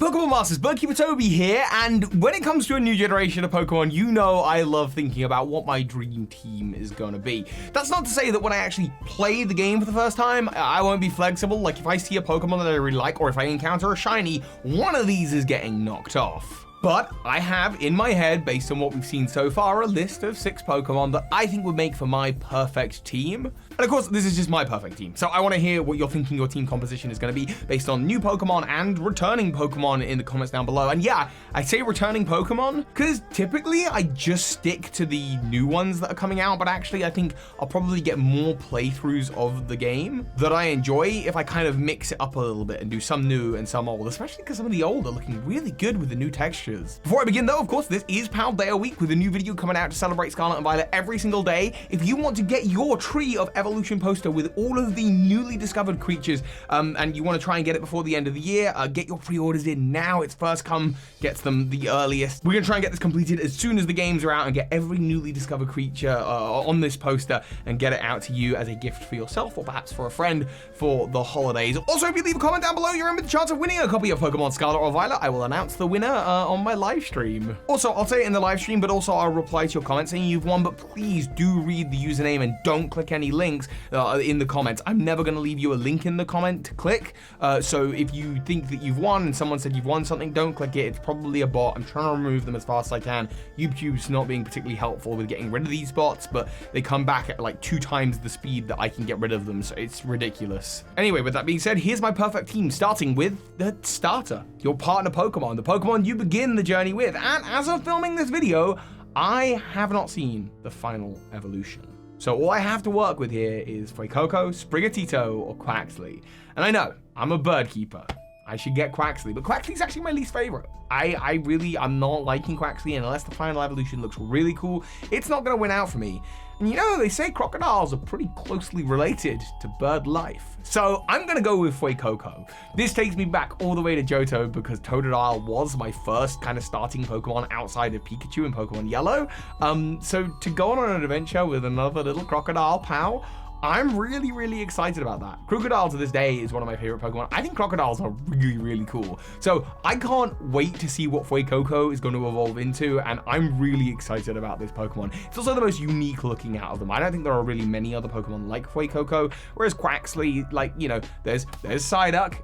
Pokemon Masters, Birdkeeper Toby here, and when it comes to a new generation of Pokemon, you know I love thinking about what my dream team is going to be. That's not to say that when I actually play the game for the first time, I won't be flexible. Like if I see a Pokemon that I really like, or if I encounter a shiny, one of these is getting knocked off. But I have in my head, based on what we've seen so far, a list of 6 Pokemon that I think would make for my perfect team. And of course, this is just my perfect team. So I want to hear what you're thinking your team composition is going to be based on new Pokemon and returning Pokemon in the comments down below. And yeah, I say returning Pokemon because typically I just stick to the new ones that are coming out. But actually, I think I'll probably get more playthroughs of the game that I enjoy if I kind of mix it up a little bit and do some new and some old, especially because some of the old are looking really good with the new textures. Before I begin though, of course, this is Pal Day a Week with a new video coming out to celebrate Scarlet and Violet every single day. If you want to get your Tree of Evolution poster with all of the newly discovered creatures, and you want to try and get it before the end of the year, get your pre-orders in now. It's first come, gets them the earliest. We're gonna try and get this completed as soon as the games are out and get every newly discovered creature on this poster and get it out to you as a gift for yourself or perhaps for a friend for the holidays. Also, if you leave a comment down below, you're in with the chance of winning a copy of Pokemon Scarlet or Violet. I will announce the winner on my live stream. Also, I'll say it in the live stream, but also I'll reply to your comments saying you've won, but please do read the username and don't click any links in the comments. I'm never going to leave you a link in the comment to click. So if you think that you've won and someone said you've won something, don't click it. It's probably a bot. I'm trying to remove them as fast as I can. YouTube's not being particularly helpful with getting rid of these bots, but they come back at like 2 times the speed that I can get rid of them. So it's ridiculous. Anyway, with that being said, here's my perfect team, starting with the starter, your partner Pokemon, the Pokemon you begin the journey with. And as of filming this video, I have not seen the final evolution. So all I have to work with here is Fuecoco, Sprigatito, or Quaxly. And I know, I'm a bird keeper. I should get Quaxly, but Quaxly's actually my least favorite. I'm not liking Quaxly, and unless the final evolution looks really cool, it's not gonna win out for me. And you know, they say crocodiles are pretty closely related to bird life. So I'm gonna go with Fuecoco. This takes me back all the way to Johto because Totodile was my first kind of starting Pokemon outside of Pikachu in Pokemon Yellow. So to go on an adventure with another little crocodile pal, I'm really, really excited about that. Crocodile to this day is one of my favorite Pokemon. I think crocodiles are really, really cool. So I can't wait to see what Fuecoco is going to evolve into, and I'm really excited about this Pokemon. It's also the most unique looking out of them. I don't think there are really many other Pokemon like Fuecoco, whereas Quaxly, like, you know, there's Psyduck,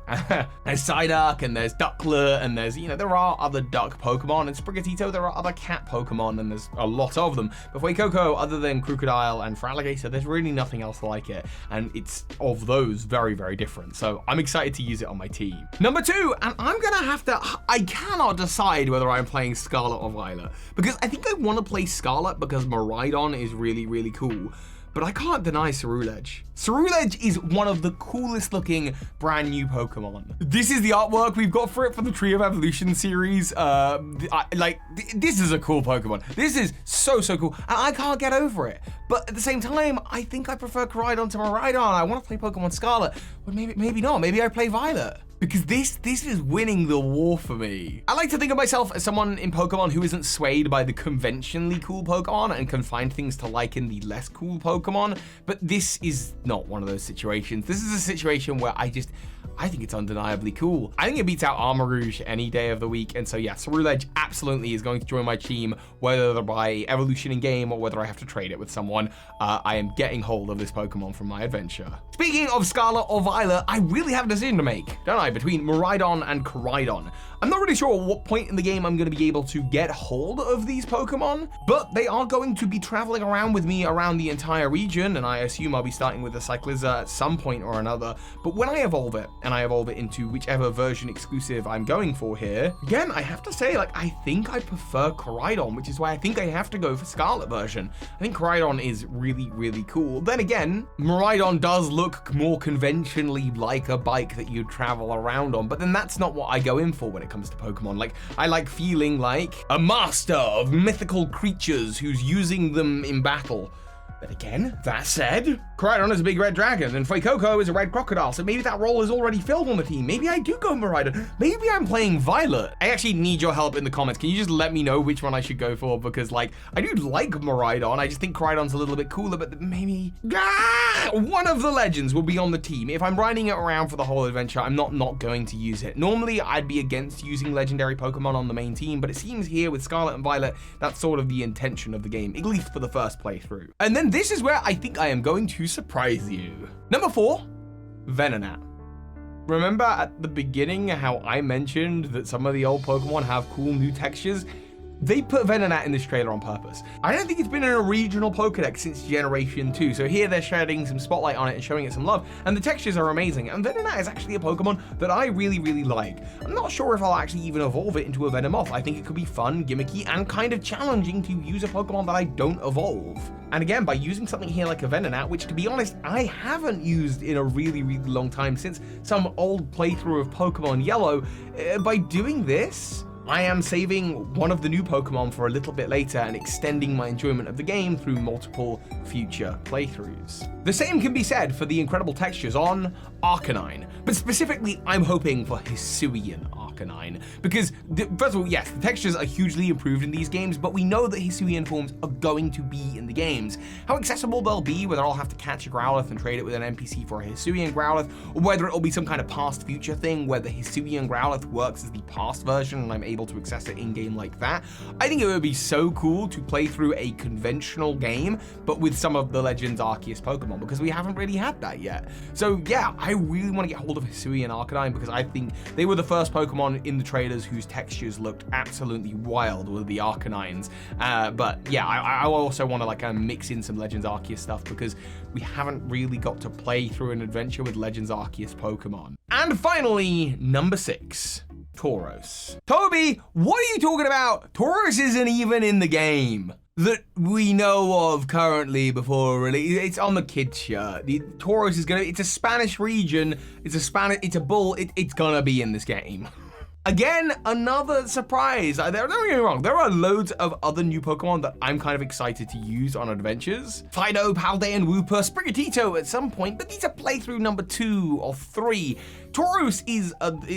there's Psyduck, and there's Duckler, and there's, you know, there are other duck Pokemon, and Sprigatito, there are other cat Pokemon, and there's a lot of them. But Fuecoco, other than Crocodile and Feraligatr, there's really nothing else like it, and it's of those very, very different. So I'm excited to use it on my team. Number 2, and I'm gonna have to, I cannot decide whether I'm playing Scarlet or Violet, because I think I want to play Scarlet because Miraidon is really, really cool. But I can't deny Ceruledge. Ceruledge is one of the coolest looking brand new Pokemon. This is the artwork we've got for it for the Tree of Evolution series. This is a cool Pokemon. This is so, so cool. And I can't get over it. But at the same time, I think I prefer Koraidon to Miraidon. I want to play Pokemon Scarlet. But maybe not. Maybe I play Violet. Because this is winning the war for me. I like to think of myself as someone in Pokemon who isn't swayed by the conventionally cool Pokemon and can find things to like in the less cool Pokemon, but this is not one of those situations. This is a situation where I think it's undeniably cool. I think it beats out Armarouge any day of the week, and so yeah, Ceruledge absolutely is going to join my team, whether by evolution in game or whether I have to trade it with someone. I am getting hold of this Pokemon from my adventure. Speaking of Scarlet or Violet, I really have a decision to make, don't I, between Miraidon and Koraidon. I'm not really sure at what point in the game I'm going to be able to get hold of these Pokemon, but they are going to be traveling around with me around the entire region, and I assume I'll be starting with the Cyclizar at some point or another. But when I evolve it, and I evolve it into whichever version exclusive I'm going for here, again, I have to say, like, I think I prefer Koraidon, which is why I think I have to go for Scarlet version. I think Koraidon is really, really cool. Then again, Miraidon does look more conventionally like a bike that you travel around on, but then that's not what I go in for when it comes to Pokemon. Like, I like feeling like a master of mythical creatures who's using them in battle. But again, that said, Koraidon is a big red dragon, and Fuecoco is a red crocodile, so maybe that role is already filled on the team. Maybe I do go Miraidon. Maybe I'm playing Violet. I actually need your help in the comments. Can you just let me know which one I should go for? Because, like, I do like Miraidon. I just think Koraidon's a little bit cooler, but maybe... one of the legends will be on the team. If I'm riding it around for the whole adventure, I'm not going to use it. Normally, I'd be against using legendary Pokemon on the main team, but it seems here with Scarlet and Violet, that's sort of the intention of the game, at least for the first playthrough. And then this is where I think I am going to surprise you. Number 4, Venonat. Remember at the beginning how I mentioned that some of the old Pokemon have cool new textures? They put Venonat in this trailer on purpose. I don't think it's been in a regional Pokedex since Generation 2, so here they're shedding some spotlight on it and showing it some love, and the textures are amazing, and Venonat is actually a Pokemon that I really, really like. I'm not sure if I'll actually even evolve it into a Venomoth. I think it could be fun, gimmicky, and kind of challenging to use a Pokemon that I don't evolve. And again, by using something here like a Venonat, which to be honest, I haven't used in a really, really long time since some old playthrough of Pokemon Yellow, by doing this, I am saving one of the new Pokemon for a little bit later and extending my enjoyment of the game through multiple future playthroughs. The same can be said for the incredible textures on Arcanine, but specifically I'm hoping for Hisuian Arcanine, because first of all, yes, the textures are hugely improved in these games, but we know that Hisuian forms are going to be in the games. How accessible they'll be, whether I'll have to catch a Growlithe and trade it with an NPC for a Hisuian Growlithe, or whether it'll be some kind of past future thing where the Hisuian Growlithe works as the past version and I'm able to access it in-game like that. I think it would be so cool to play through a conventional game, but with some of the Legends Arceus Pokemon, because we haven't really had that yet. So yeah, I really want to get hold of Hisuian Arcanine because I think they were the first Pokemon in the trailers whose textures looked absolutely wild with the Arcanines. But yeah, I also want to like kind of mix in some Legends Arceus stuff because we haven't really got to play through an adventure with Legends Arceus Pokemon. And finally, number 6. Tauros. Toby, what are you talking about? Tauros isn't even in the game that we know of currently before release. It's on the kids shirt. The Tauros is it's a Spanish region. It's a bull. It's gonna be in this game. Again, another surprise. Don't get me wrong, there are loads of other new Pokemon that I'm kind of excited to use on adventures. Fidough, Paldean, Wooper, Sprigatito at some point, but these are playthrough number 2 or 3. Tauros is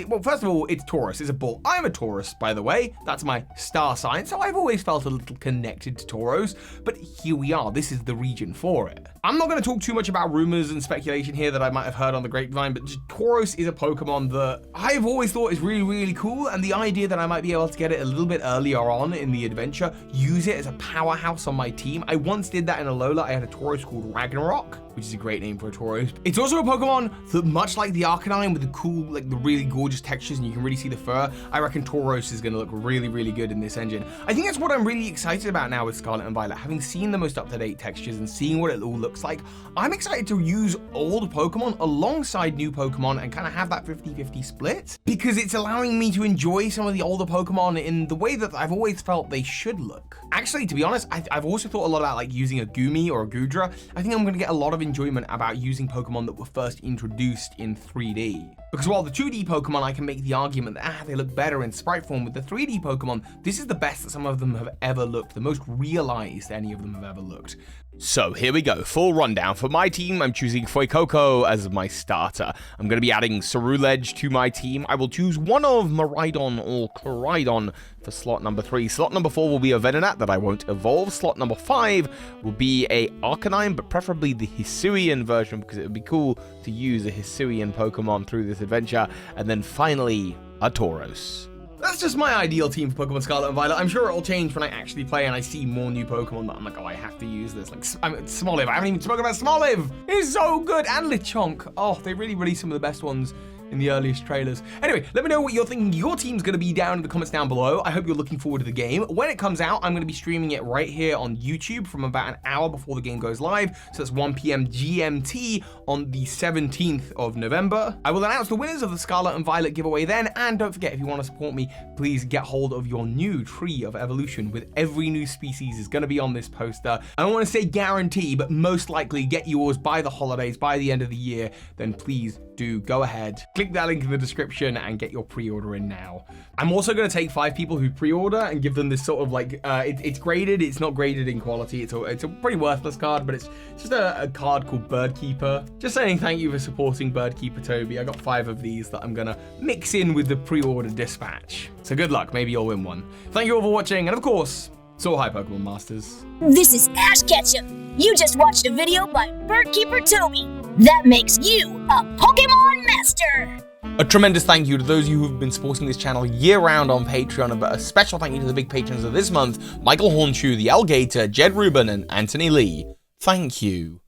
well, first of all, it's Taurus, it's a bull. I'm a Taurus, by the way. That's my star sign, so I've always felt a little connected to Tauros, but here we are. This is the region for it. I'm not going to talk too much about rumors and speculation here that I might have heard on the grapevine, but Tauros is a Pokemon that I've always thought is really, really cool, and the idea that I might be able to get it a little bit earlier on in the adventure, use it as a powerhouse on my team. I once did that in Alola. I had a Tauros called Ragnarok, which is a great name for a Tauros. It's also a Pokemon that, much like the Arcanine with the cool, like the really gorgeous textures and you can really see the fur, I reckon Tauros is going to look really, really good in this engine. I think that's what I'm really excited about now with Scarlet and Violet. Having seen the most up-to-date textures and seeing what it all looks like, I'm excited to use old Pokemon alongside new Pokemon and kind of have that 50-50 split, because it's allowing me to enjoy some of the older Pokemon in the way that I've always felt they should look. Actually, to be honest, I've also thought a lot about like using a Gumi or a Goodra. I think I'm going to get a lot of enjoyment about using Pokemon that were first introduced in 3D. Because while the 2D Pokemon, I can make the argument that they look better in sprite form, with the 3D Pokemon, this is the best that some of them have ever looked, the most realized any of them have ever looked. So here we go, full rundown. For my team, I'm choosing Fuecoco as my starter. I'm going to be adding Ceruledge to my team. I will choose one of Miraidon or Coridon for slot number 3. Slot number 4 will be a Venonat that I won't evolve. Slot number 5 will be a Arcanine, but preferably the Hisuian version, because it would be cool to use a Hisuian Pokemon through this adventure. And then finally, a Tauros. That's just my ideal team for Pokemon Scarlet and Violet. I'm sure it'll change when I actually play and I see more new Pokemon that I'm like, oh, I have to use this. Like, Smoliv. I haven't even spoken about Smoliv. It's so good. And Lechonk. Oh, they really released some of the best ones in the earliest trailers. Anyway, let me know what you're thinking your team's going to be down in the comments down below. I hope you're looking forward to the game. When it comes out, I'm going to be streaming it right here on YouTube from about an hour before the game goes live. So that's 1 p.m. GMT on the 17th of November. I will announce the winners of the Scarlet and Violet giveaway then. And don't forget, if you want to support me, please get hold of your new Tree of Evolution, with every new species is going to be on this poster. I don't want to say guarantee, but most likely get yours by the holidays, by the end of the year. Then please do go ahead, click that link in the description and get your pre-order in now. I'm also going to take 5 people who pre-order and give them this sort of like, it's graded, it's not graded in quality, it's a pretty worthless card, but it's just a card called Birdkeeper. Just saying thank you for supporting Birdkeeper, Toby. I got 5 of these that I'm going to mix in with the pre-order dispatch. So good luck, maybe you'll win one. Thank you all for watching, and of course, So hi, Pokemon Masters. This is Ash Ketchum. You just watched a video by Birdkeeper Toby. That makes you a Pokemon Master. A tremendous thank you to those of you who've been supporting this channel year-round on Patreon, but a special thank you to the big patrons of this month, Michael Hornschuch, the Alligator, Jedruben, and Anthony Lee. Thank you.